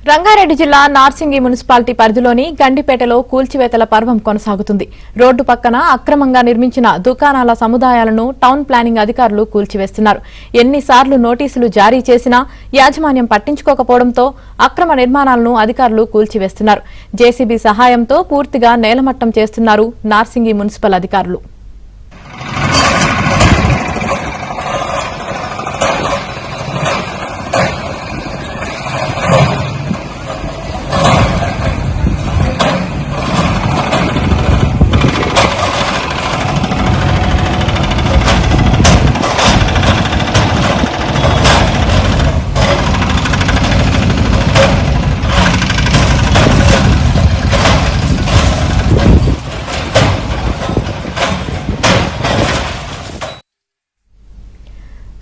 రంగారెడ్డి జిల్లా నార్సింగి మున్సిపాలిటీ పరిధిలోని గండిపేటలో కూల్చివేతల పర్వం కొనసాగుతుంది. రోడ్డు పక్కన అక్రమంగా నిర్మించిన దుకాణాల సముదాయాలను టౌన్ ప్లానింగ్ అధికారులు కూల్చివేస్తున్నారు. ఎన్నిసార్లు నోటీసులు జారీ చేసినా యాజమాన్యం పట్టించుకోకపోవడంతో అక్రమ నిర్మాణాలను అధికారులు కూల్చివేస్తున్నారు. జేసీబీ సహాయంతో పూర్తిగా నేలమట్టం చేస్తున్నారు నార్సింగి మున్సిపల్ అధికారులు.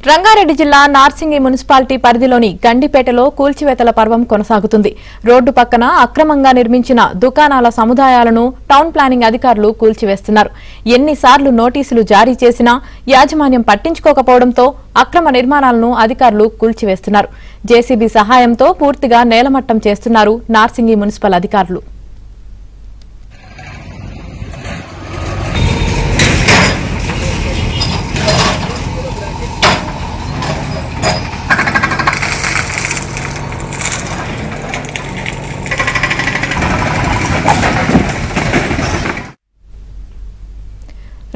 రంగారెడ్డి జిల్లా నార్సింగి మున్సిపాలిటీ పరిధిలోని గండిపేటలో కూల్చివేతల పర్వం కొనసాగుతుంది. రోడ్డు పక్కన అక్రమంగా నిర్మించిన దుకాణాల సముదాయాలను టౌన్ ప్లానింగ్ అధికారులు కూల్చివేస్తున్నారు. ఎన్నిసార్లు నోటీసులు జారీ చేసినా యాజమాన్యం పట్టించుకోకపోవడంతో అక్రమ నిర్మాణాలను అధికారులు కూల్చివేస్తున్నారు. జేసీబీ సహాయంతో పూర్తిగా నేలమట్టం చేస్తున్నారు నార్సింగి మున్సిపల్ అధికారులు.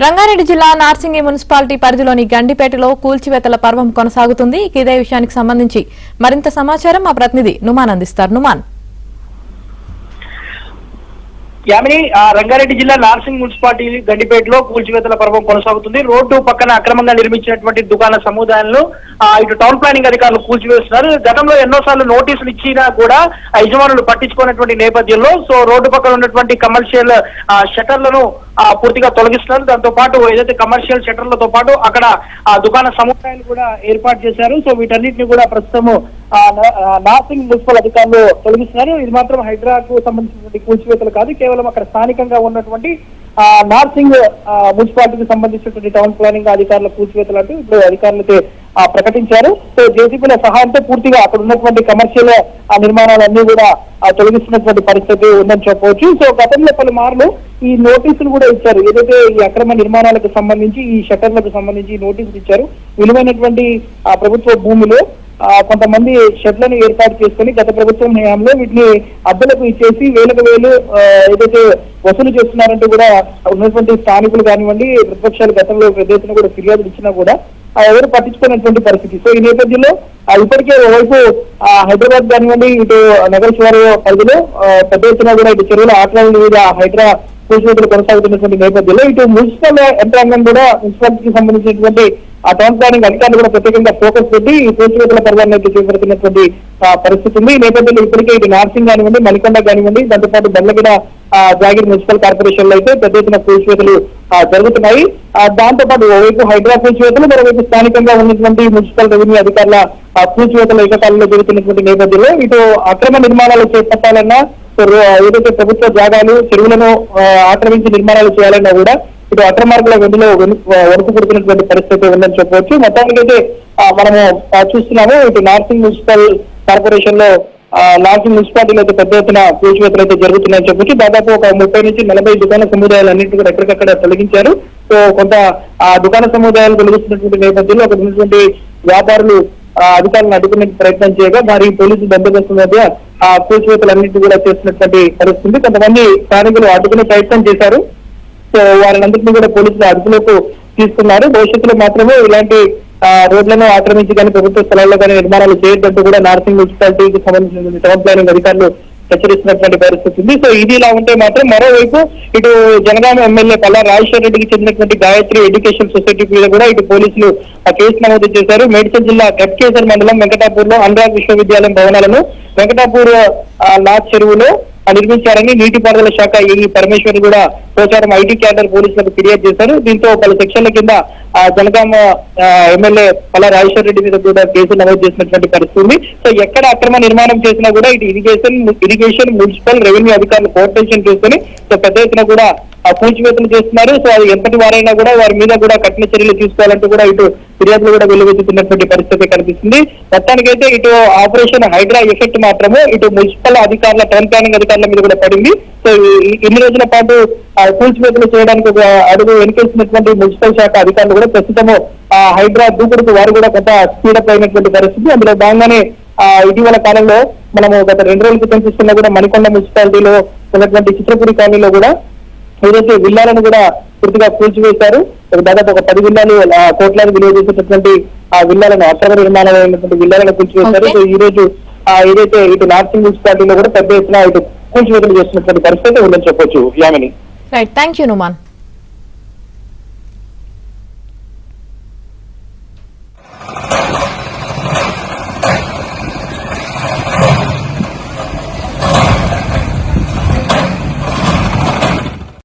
రంగారెడ్డి జిల్లా నార్సింగి మున్సిపాలిటీ పరిధిలోని గండిపేటలో కూల్చివేతల పర్వం కొనసాగుతుంది. ఇదే విషయానికి సంబంధించి మరింత సమాచారం మా ప్రతినిధి నుమాన్ అందిస్తారు. నుమాన్. యామిని, రంగారెడ్డి జిల్లా నార్సింగ్ మున్సిపాలిటీ గండిపేటలో కూల్చివేతల పర్వం కొనసాగుతుంది. రోడ్డు పక్కన అక్రమంగా నిర్మించినటువంటి దుకాణ సముదాయాలను ఇటు టౌన్ ప్లానింగ్ అధికారులు కూల్చివేస్తున్నారు. గతంలో ఎన్నోసార్లు నోటీసులు ఇచ్చినా కూడా యజమానులు పట్టించుకున్నటువంటి నేపథ్యంలో రోడ్డు పక్కన ఉన్నటువంటి కమర్షియల్ షట్టర్లను పూర్తిగా తొలగిస్తున్నారు. దాంతో పాటు ఏదైతే కమర్షియల్ షట్టర్లతో పాటు అక్కడ దుకాణ సముదాయాలు కూడా ఏర్పాటు చేశారు. వీటన్నిటిని కూడా ప్రస్తుతం నార్సింగ్ మున్సిపల్ అధికారులు తొలగిస్తున్నారు. ఇది మాత్రం హైడ్రాకు సంబంధించినటువంటి కూల్చివేతలు కాదు, కేవలం అక్కడ స్థానికంగా ఉన్నటువంటి నార్సింగ్ మున్సిపాలిటీకి సంబంధించినటువంటి టౌన్ ప్లానింగ్ అధికారుల కూల్చివేతలు అంటూ ఇప్పుడు అధికారులతో ప్రకటించారు. జేసీబీల సహాయంతో పూర్తిగా అక్కడ ఉన్నటువంటి కమర్షియల్ నిర్మాణాలన్నీ కూడా తొలగిస్తున్నటువంటి పరిస్థితి ఉందని చెప్పవచ్చు. గతంలో పలుమార్లు ఈ నోటీసులు కూడా ఇచ్చారు. ఏదైతే ఈ అక్రమ నిర్మాణాలకు సంబంధించి ఈ షట్టర్లకు సంబంధించి నోటీసులు ఇచ్చారు. విలువైనటువంటి ప్రభుత్వ భూమిలో కొంతమంది షెడ్లను ఏర్పాటు చేసుకుని గత ప్రభుత్వం హయాంలో వీటిని అద్దెలకు ఇచ్చేసి వేలకు వేలు ఏదైతే వసూలు చేస్తున్నారంటూ కూడా ఉన్నటువంటి స్థానికులు కానివ్వండి, ప్రతిపక్షాలు గతంలో పెద్ద ఎత్తున కూడా ఫిర్యాదులు ఇచ్చినా కూడా ఎవరు పట్టించుకున్నటువంటి పరిస్థితి. ఈ నేపథ్యంలో ఇప్పటికే ఓవైపు హైదరాబాద్ కానివ్వండి, ఇటు నగర శివారు పరిధిలో పెద్ద ఎత్తున కూడా ఇటు చెరువుల ఆటల మీద హైడ్రా కూల్చివేతలు కొనసాగుతున్నటువంటి నేపథ్యంలో ఇటు మున్సిపల్ యంత్రాంగం కూడా మున్సిపాలిటీకి సంబంధించినటువంటి టౌన్ ప్లానింగ్ అధికారులు కూడా ప్రత్యేకంగా ఫోకస్ పెట్టి ఈ కూల్చివేతల పర్వాన్ని అయితే చేపడుతున్నటువంటి పరిస్థితి ఉంది. ఈ నేపథ్యంలో ఇప్పటికే ఇటు నార్సింగ్ కానివ్వండి, మణికొండ కానివ్వండి, దాంతోపాటు బెల్లగడ జాగిర్ మున్సిపల్ కార్పొరేషన్ లో అయితే పెద్ద ఎత్తున కూల్చివేతలు జరుగుతున్నాయి. దాంతో పాటు ఓవైపు హైడ్రా కూల్చివేతలు, మరోవైపు స్థానికంగా ఉన్నటువంటి మున్సిపల్ రెవెన్యూ అధికారుల కూల్చివేతలు ఏకకాలంలో జరుగుతున్నటువంటి నేపథ్యంలో ఇటు అక్రమ నిర్మాణాలు చేపట్టాలన్నా, ఏదైతే ప్రభుత్వ జాగాలు చెరువులను ఆక్రమించి నిర్మాణాలు చేయాలన్నా కూడా ఇటు అక్రమార్గుల వెంటనే వణుకు పుడుతున్నటువంటి పరిస్థితి ఉందని చెప్పవచ్చు. మొత్తానికైతే మనము చూస్తున్నాము ఇటు నార్సింగ్ మున్సిపల్ కార్పొరేషన్ లో నార్సింగ్ మున్సిపాలిటీలో అయితే పెద్ద ఎత్తున కూల్చివేతలు అయితే జరుగుతున్నాయని చెప్పొచ్చు. దాదాపు ఒక 30 నుంచి 40 దుకాణ సముదాయాలన్నింటినీ కూడా ఎక్కడికక్కడ తొలగించారు. కొంత దుకాణ సముదాయాలు తొలగిస్తున్నటువంటి నేపథ్యంలో అక్కడ ఉన్నటువంటి వ్యాపారులు అధికారులను అడ్డుకునే ప్రయత్నం చేయగా మరి పోలీసు బందోబస్తు మధ్య కూల్చివేతలన్నింటినీ కూడా చేస్తున్నటువంటి పరిస్థితి. కొంతమంది స్థానికులు అడ్డుకునే ప్రయత్నం చేశారు. వారినందరినీ కూడా పోలీసులు అదుపులోకి తీసుకున్నారు. భవిష్యత్తులో మాత్రమే ఇలాంటి రోడ్లను ఆక్రమించి కానీ ప్రభుత్వ స్థలాల్లో కానీ నిర్మాణాలు చేయొద్దంటూ కూడా నార్సింగ్ మున్సిపాలిటీకి సంబంధించిన టౌన్ ప్లానింగ్ అధికారులు హెచ్చరిస్తున్నటువంటి పరిస్థితి ఉంది. ఇది ఇలా ఉంటే మాత్రం మరోవైపు ఇటు జనగామ ఎమ్మెల్యే పల్లా రాజశేఖర రెడ్డికి చెందినటువంటి గాయత్రి ఎడ్యుకేషన్ సొసైటీ మీద కూడా ఇటు పోలీసులు కేసు నమోదు చేశారు. మేడ్చల్ జిల్లా గట్కేసర్ మండలం వెంకటాపూర్ లో అనురాగ్ విశ్వవిద్యాలయం భవనాలను వెంకటాపూర్ లాక్ చెరువులో నిర్మించారని నీటిపారుదల శాఖ ఈ పరమేశ్వర్ కూడా పోచారం ఐటీ క్యాడర్ పోలీసులకు ఫిర్యాదు చేశారు. దీంతో పలు సెక్షన్ల కింద జనగామ ఎమ్మెల్యే పల్లా రాజేశ్వర రెడ్డి మీద కూడా కేసులు నమోదు చేసినటువంటి పరిస్థితి ఉంది. సో ఎక్కడ అక్రమ నిర్మాణం చేసినా కూడా ఇటు ఇరిగేషన్ మున్సిపల్ రెవెన్యూ అధికారులు కోఆర్డినేషన్ చేసుకుని సో పెద్ద ఎత్తున కూడా కూల్చివేతలు చేస్తున్నారు. సో అది ఎంతటి వారైనా కూడా వారి మీద కూడా కఠిన చర్యలు తీసుకోవాలంటూ కూడా ఇటు ఫిర్యాదులు కూడా వెలువెత్తుతున్నటువంటి పరిస్థితి కనిపిస్తుంది. మొత్తానికైతే ఇటు ఆపరేషన్ హైడ్రా ఎఫెక్ట్ మాత్రము ఇటు మున్సిపల్ అధికారుల టౌన్ ప్లానింగ్ అధికారుల మీద కూడా పడింది. సో ఇన్ని రోజుల పాటు కూల్చివేతలు చేయడానికి ఒక అడుగు వెనుకేసినటువంటి మున్సిపల్ శాఖ అధికారులు కూడా ప్రస్తుతము హైడ్రా దూకుడుకు వారు కూడా కొంత స్పీడప్ అయినటువంటి పరిస్థితి. అందులో భాగంగానే ఇటీవల కాలంలో మనము గత 2 రోజుల క్రితం చూస్తున్నా కూడా మణికొండ మున్సిపాలిటీలో ఉన్నటువంటి చిత్రపురి కాలనీలో కూడా ఏదైతే విల్లాలను కూడా పూర్తిగా కూల్చివేశారు. దాదాపు ఒక 10 విల్లాలు కోట్లాది విలువ చేసేటటువంటి ఆ విల్లాలను అక్రమ నిర్మాణమైనటువంటి విల్లాలను కూల్చివేశారు. సో ఈ రోజు ఏదైతే ఇటు నార్సింగ్ మున్సిపాలిటీలో కూడా పెద్ద ఎత్తున ఇటు కూల్చివేతలు చేస్తున్నటువంటి పరిస్థితి ఉందని చెప్పొచ్చు. Yamini. Right, thank you Numan.